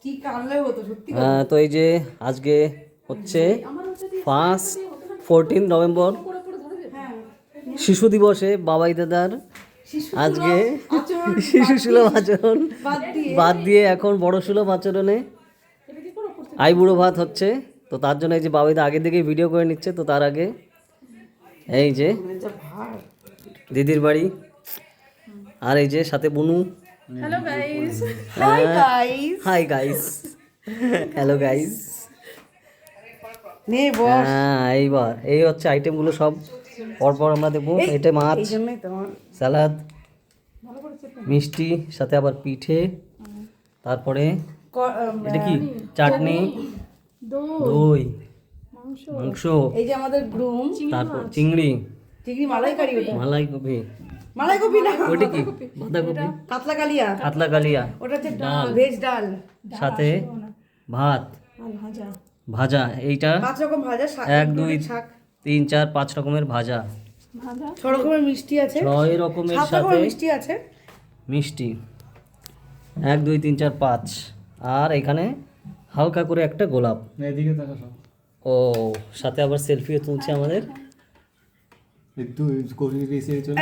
কি কানলে হতো সত্যি। তো এই যে আজকে হচ্ছে 14 নভেম্বর শিশু দিবসে বাবাই দাদার আজকে শিশু সুলভ আচরণ বাদ দিয়ে এখন বড় সুলভ আচরণে আইবুড়ো ভাত হচ্ছে। তো তার জন্য এই যে বাবাইদা আগে থেকেই ভিডিও করে নিচ্ছে। তো তার আগে এই যে দিদির বাড়ি, আর এই যে সাথে বুনু। Hello guys. Hi guys, hello guys. নে বস। এইবার এই হচ্ছে আইটেমগুলো সব পরপর আমরা দেখবো। এটা মাছ, এই জন্যই তো স্যালাদ, মিষ্টি, সাথে আবার পিঠে, তারপরে এটা কি চাটনি, দই, মাংস, এই যে আমাদের গ্রুম, তারপর চিংড়ি, চিংড়ি মালাইকারি, ওটা মালাইকপি, মালাইকপি না, ওইটা কি বাঁধাকপি, কাতলা কালিয়া, কাতলা কালিয়া, ওটা হচ্ছে ডাল, ভেজ ডাল, সাথে ভাত, ভাজা, ভাজা। এইটা 5 রকম ভাজা, 1 2 3 4 5 রকমের ভাজা, 6 রকমের মিষ্টি আছে, 6 রকমের 7 সাথে রকমের মিষ্টি আছে, মিষ্টি 1 2 3 4 5, আর এখানে হালকা করে একটা গোলাপ। এদিকে তাকা সব। ও সাথে আবার সেলফিও তুলছে আমাদের। একটু কোশিশ চলে